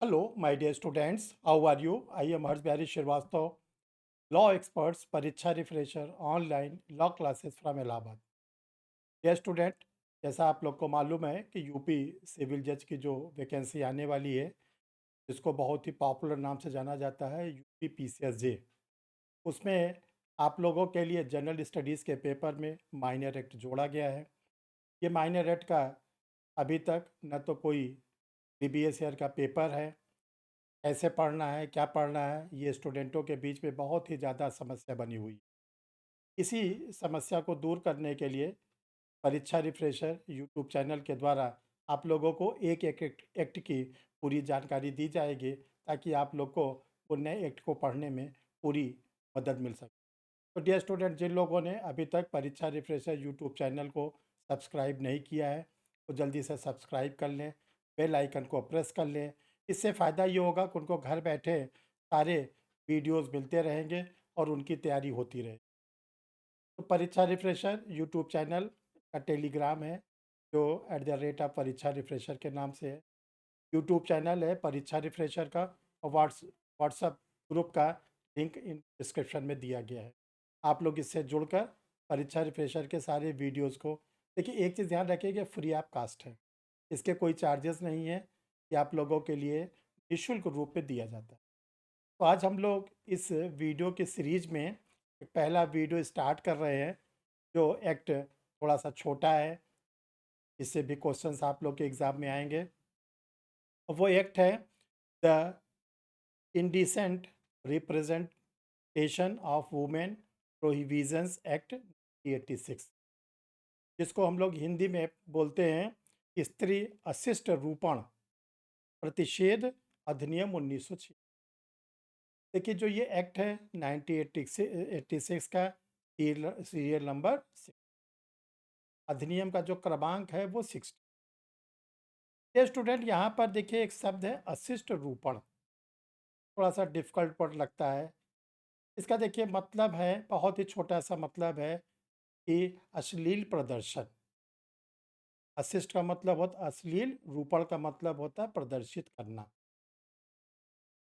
Hello, my dear students. How are you? I am Harsh Bihari Srivastava, law experts, Pariksha refresher, online law classes from Allahabad. Dear student, जैसा आप लोग को मालूम है कि UP civil जज की जो वैकेंसी आने वाली है, जिसको बहुत ही पॉपुलर नाम से जाना जाता है यूपी पीसीएसजे, उसमें आप लोगों के लिए जनरल स्टडीज़ के पेपर में माइनर एक्ट जोड़ा गया है। ये माइनर एक्ट का अभी तक न तो कोई प्रीवियस ईयर का पेपर है, कैसे पढ़ना है, क्या पढ़ना है, ये स्टूडेंटों के बीच में बहुत ही ज़्यादा समस्या बनी हुई है। इसी समस्या को दूर करने के लिए परीक्षा रिफ्रेशर यूट्यूब चैनल के द्वारा आप लोगों को एक एक एक्ट की पूरी जानकारी दी जाएगी, ताकि आप लोग को वो नए एक्ट को पढ़ने में पूरी मदद मिल सके। तो डियर स्टूडेंट, जिन लोगों ने अभी तक परीक्षा रिफ्रेशर यूट्यूब चैनल को सब्सक्राइब नहीं किया है, तो जल्दी से सब्सक्राइब कर लें, बेल आइकन को प्रेस कर लें। इससे फ़ायदा ये होगा कि उनको घर बैठे सारे वीडियोस मिलते रहेंगे और उनकी तैयारी होती रहे। तो परीक्षा रिफ्रेशर यूट्यूब चैनल का टेलीग्राम है, जो @परीक्षा रिफ्रेशर के नाम से है। यूट्यूब चैनल है परीक्षा रिफ्रेशर का, और व्हाट्सएप ग्रुप का लिंक इन डिस्क्रिप्शन में दिया गया है। आप लोग इससे जुड़कर परीक्षा रिफ्रेशर के सारे वीडियोस को देखिए। एक चीज़ ध्यान रखिए कि फ्री ऑफ कास्ट है, इसके कोई चार्जेस नहीं है, ये आप लोगों के लिए निःशुल्क रूप में दिया जाता है। तो आज हम लोग इस वीडियो की सीरीज में एक पहला वीडियो स्टार्ट कर रहे हैं, जो एक्ट थोड़ा सा छोटा है, इससे भी क्वेश्चंस आप लोग के एग्ज़ाम में आएंगे। वो एक्ट है the indecent representation of women prohibitions act 1986, जिसको हम लोग हिंदी में बोलते हैं स्त्री अशिष्ट रूपण प्रतिषेध अधिनियम 1906। देखिए, जो ये एक्ट है 1986 का सीरियल नंबर 6, अधिनियम का जो क्रमांक है वो 60। ये स्टूडेंट, यहाँ पर देखिए एक शब्द है अशिष्ट रूपण, थोड़ा सा डिफिकल्ट वर्ड लगता है। इसका देखिए मतलब है, बहुत ही छोटा सा मतलब है कि अश्लील प्रदर्शन। अशिष्ट का मतलब होता अश्लील, रूपण का मतलब होता है प्रदर्शित करना।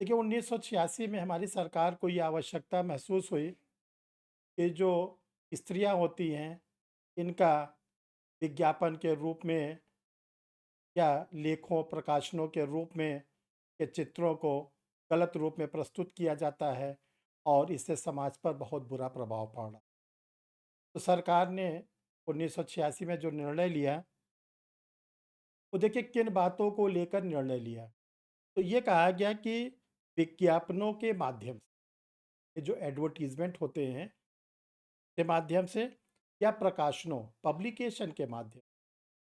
देखिए 1986 में हमारी सरकार को ये आवश्यकता महसूस हुई कि जो स्त्रियां होती हैं, इनका विज्ञापन के रूप में या लेखों प्रकाशनों के रूप में के चित्रों को गलत रूप में प्रस्तुत किया जाता है, और इससे समाज पर बहुत बुरा प्रभाव पड़ा। तो सरकार ने 1986 में जो निर्णय लिया, वो देखिए किन बातों को लेकर निर्णय लिया। तो ये कहा गया कि विज्ञापनों के माध्यम से, ये जो एडवर्टीजमेंट होते हैं के माध्यम से, या प्रकाशनों पब्लिकेशन के माध्यम,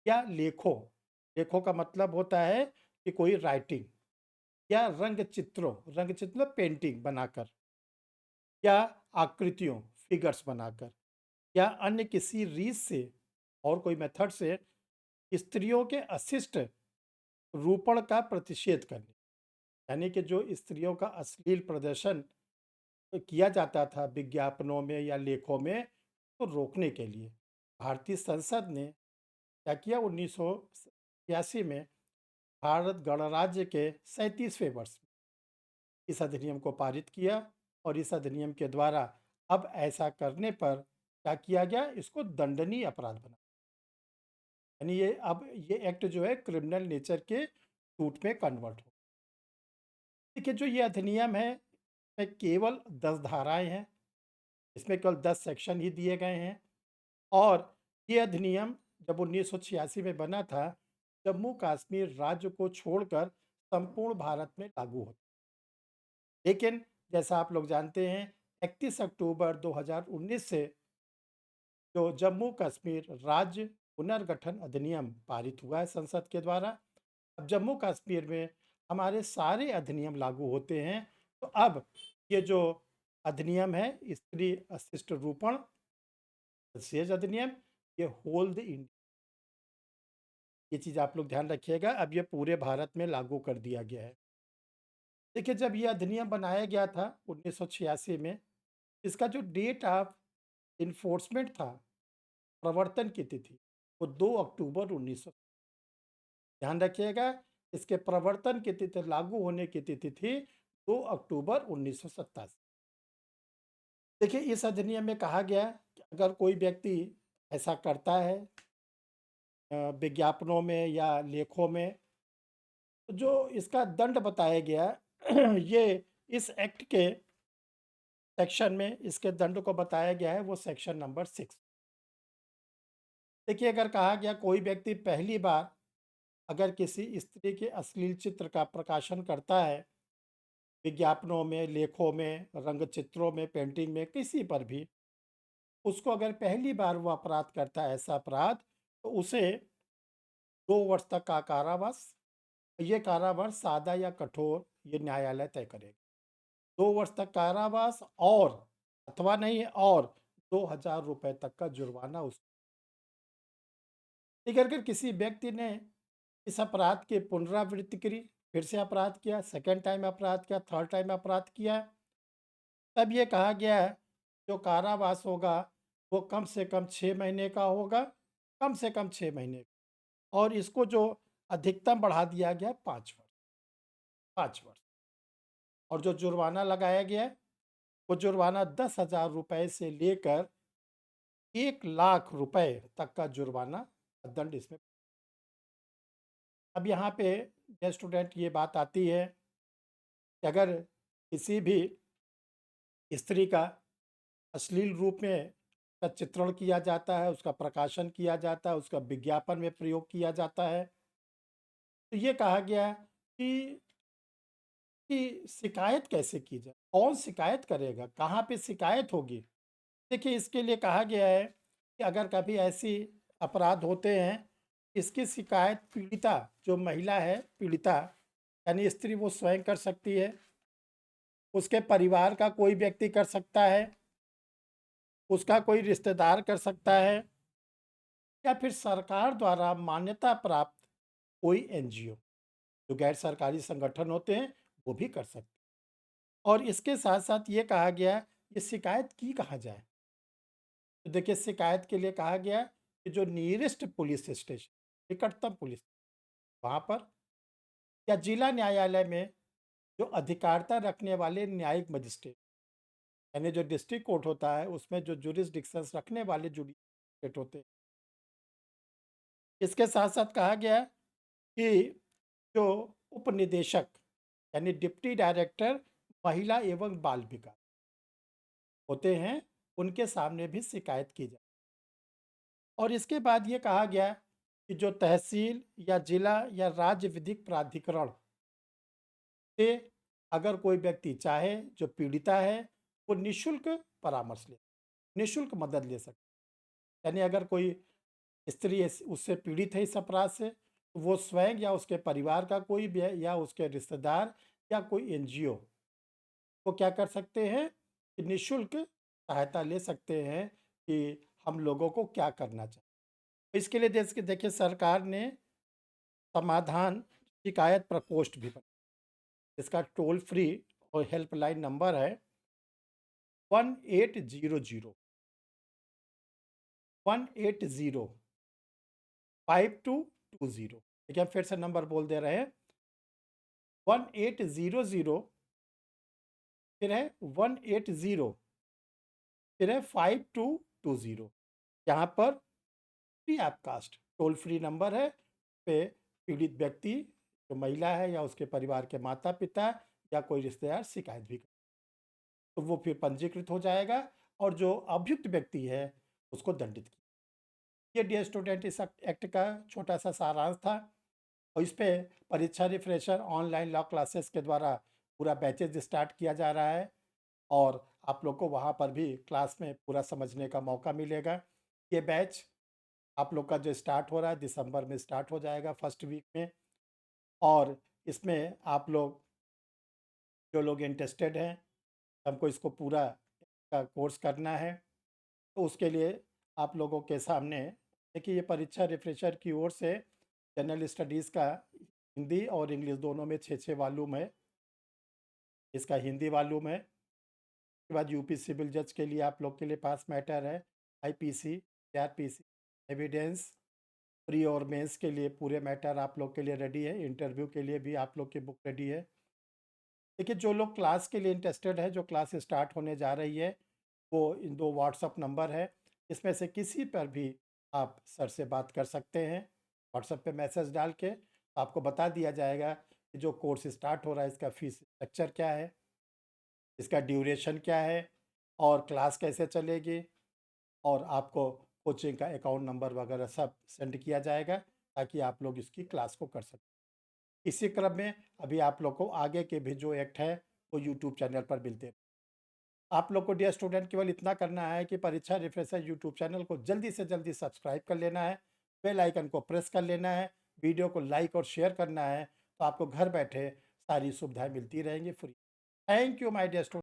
या लेखों, लेखों का मतलब होता है कि कोई राइटिंग, या रंग चित्रों पेंटिंग बनाकर, या आकृतियों फिगर्स बनाकर, या अन्य किसी रीत से और कोई मेथड से स्त्रियों के अशिष्ट रूपण का प्रतिषेध करने, यानी कि जो स्त्रियों का अश्लील प्रदर्शन किया जाता था विज्ञापनों में या लेखों में, तो रोकने के लिए भारतीय संसद ने क्या किया, 1986 में भारत गणराज्य के 37वें वर्ष में इस अधिनियम को पारित किया। और इस अधिनियम के द्वारा अब ऐसा करने पर क्या किया गया, इसको दंडनीय अपराध बना, यानी ये अब ये एक्ट जो है क्रिमिनल नेचर के सूट में कन्वर्ट हो। देखिए, जो ये अधिनियम है, इसमें केवल 10 धाराएं हैं, इसमें केवल 10 सेक्शन ही दिए गए हैं। और ये अधिनियम जब 1986 में बना था, जम्मू कश्मीर राज्य को छोड़कर संपूर्ण भारत में लागू होता। लेकिन जैसा आप लोग जानते हैं, 31 अक्टूबर 2019 से जो जम्मू कश्मीर राज्य पुनर्गठन अधिनियम पारित हुआ है संसद के द्वारा, अब जम्मू कश्मीर में हमारे सारे अधिनियम लागू होते हैं। तो अब ये जो अधिनियम है स्त्री अशिष्ट रूपण विशेष अधिनियम, ये होल्ड इंडिया, ये चीज़ आप लोग ध्यान रखिएगा, अब ये पूरे भारत में लागू कर दिया गया है। देखिए, जब ये अधिनियम बनाया गया था 1986 में, इसका जो डेट ऑफ इन्फोर्समेंट था, प्रवर्तन की तिथि, वो 2 अक्टूबर 1900। ध्यान रखिएगा, इसके प्रवर्तन की तिथि, लागू होने की तिथि थी 2 अक्टूबर 1987। देखिए, इस अधिनियम में कहा गया कि अगर कोई व्यक्ति ऐसा करता है विज्ञापनों में या लेखों में, तो जो इसका दंड बताया गया ये इस एक्ट के सेक्शन में इसके दंड को बताया गया है, वो सेक्शन नंबर 6। देखिए, अगर कहा गया कोई व्यक्ति पहली बार अगर किसी स्त्री के अश्लील चित्र का प्रकाशन करता है विज्ञापनों में, लेखों में, रंगचित्रों में, पेंटिंग में, किसी पर भी, उसको अगर पहली बार वो अपराध करता है, ऐसा अपराध, तो उसे 2 वर्ष तक का कारावास, ये कारावास सादा या कठोर ये न्यायालय तय करेगा। 2 वर्ष तक कारावास और अथवा नहीं और 2,000 रुपए तक का जुर्माना उस। ठीक है, अगर किसी व्यक्ति ने इस अपराध की पुनरावृत्ति करी, फिर से अपराध किया, सेकेंड टाइम अपराध किया, थर्ड टाइम अपराध किया, तब ये कहा गया है जो कारावास होगा वो कम से कम 6 महीने का होगा, कम से कम 6 महीने का। और इसको जो अधिकतम बढ़ा दिया गया 5 वर्ष, 5 वर्ष। और जो जुर्माना लगाया गया है वो जुर्माना 10,000 रुपए से लेकर 1,00,000 रुपए तक का जुर्माना दंड इसमें। अब यहाँ पे जय स्टूडेंट ये बात आती है कि अगर किसी भी स्त्री का अश्लील रूप में का चित्रण किया जाता है, उसका प्रकाशन किया जाता है, उसका विज्ञापन में प्रयोग किया जाता है, तो ये कहा गया कि शिकायत कैसे की जाए, कौन शिकायत करेगा, कहाँ पे शिकायत होगी। देखिए, इसके लिए कहा गया है कि अगर कभी ऐसी अपराध होते हैं, इसकी शिकायत पीड़िता, जो महिला है पीड़िता यानी स्त्री, वो स्वयं कर सकती है, उसके परिवार का कोई व्यक्ति कर सकता है, उसका कोई रिश्तेदार कर सकता है, या फिर सरकार द्वारा मान्यता प्राप्त कोई एनजीओ, जो गैर सरकारी संगठन होते हैं, वो भी कर सकते हैं। और इसके साथ साथ ये कहा गया कि शिकायत की कहाँ जाए। तो देखिए, शिकायत के लिए कहा गया कि जो नियरेस्ट पुलिस स्टेशन, निकटतम पुलिस, वहाँ पर, या जिला न्यायालय में जो अधिकारिता रखने वाले न्यायिक मजिस्ट्रेट, यानी जो डिस्ट्रिक्ट कोर्ट होता है उसमें जो जुरिस्डिक्शंस रखने वाले जुडिशियट होते हैं। इसके साथ साथ कहा गया कि जो उप निदेशक यानी डिप्टी डायरेक्टर महिला एवं बाल विकास होते हैं, उनके सामने भी शिकायत की जाए। और इसके बाद ये कहा गया कि जो तहसील या जिला या राज्य विधिक प्राधिकरण से अगर कोई व्यक्ति चाहे, जो पीड़िता है, वो निशुल्क परामर्श ले, निशुल्क मदद ले सकते। यानी अगर कोई स्त्री उससे पीड़ित है इस अपराध से, तो वो स्वयं या उसके परिवार का कोई भी या उसके रिश्तेदार या कोई एनजीओ, वो क्या कर सकते हैं कि निशुल्क सहायता ले सकते हैं कि हम लोगों को क्या करना चाहिए। इसके लिए देश के देखिए सरकार ने समाधान शिकायत प्रकोष्ठ भी बनाया। इसका टोल फ्री और हेल्पलाइन नंबर है 1800 देखिए, हम फिर से नंबर बोल दे रहे हैं, 1800, फिर है 180, फिर है 5220। यहाँ पर free of cost toll free number है, पे पीड़ित व्यक्ति, जो महिला है या उसके परिवार के माता पिता या कोई रिश्तेदार शिकायत भी कर, तो वो फिर पंजीकृत हो जाएगा और जो अभियुक्त व्यक्ति है उसको दंडित किया। ये डियर स्टूडेंट इस एक्ट का छोटा सा सारांश था। और इस पे परीक्षा रिफ्रेशर ऑनलाइन लॉ क्लासेस के द्वारा पूरा बैचेज स्टार्ट किया जा रहा है, और आप लोग को वहाँ पर भी क्लास में पूरा समझने का मौका मिलेगा। ये बैच आप लोग का जो स्टार्ट हो रहा है दिसंबर में स्टार्ट हो जाएगा, फर्स्ट वीक में। और इसमें आप लोग, जो लोग इंटरेस्टेड हैं, हमको इसको पूरा का कोर्स करना है, तो उसके लिए आप लोगों के सामने देखिए, ये परीक्षा रिफ्रेशर की ओर से जनरल स्टडीज़ का हिंदी और इंग्लिश दोनों में 6-6 वॉल्यूम है। इसका हिंदी वॉल्यूम है। उसके बाद यूपी सिविल जज के लिए आप लोग के लिए पास मैटर है, आईपीसी, सीआरपीसी, एविडेंस, प्री और मेंस के लिए पूरे मैटर आप लोग के लिए रेडी है, इंटरव्यू के लिए भी आप लोग की बुक रेडी है। देखिए, जो लोग क्लास के लिए इंटरेस्टेड है, जो क्लास स्टार्ट होने जा रही है, वो इन 2 व्हाट्सएप नंबर है, इसमें से किसी पर भी आप सर से बात कर सकते हैं। व्हाट्सएप पे मैसेज डाल के आपको बता दिया जाएगा कि जो कोर्स स्टार्ट हो रहा है, इसका फ़ीस स्ट्रक्चर क्या है, इसका ड्यूरेशन क्या है और क्लास कैसे चलेगी, और आपको कोचिंग का अकाउंट नंबर वगैरह सब सेंड किया जाएगा ताकि आप लोग इसकी क्लास को कर सकें। इसी क्रम में अभी आप लोग को आगे के भी जो एक्ट है, वो यूट्यूब चैनल पर मिलते हैं। आप लोग को डियर स्टूडेंट केवल इतना करना है कि परीक्षा रिफ्रेशर यूट्यूब चैनल को जल्दी से जल्दी सब्सक्राइब कर लेना है, बेल आइकन को प्रेस कर लेना है, वीडियो को लाइक और शेयर करना है, तो आपको घर बैठे सारी सुविधाएं मिलती रहेंगी free. Thank you my dear student.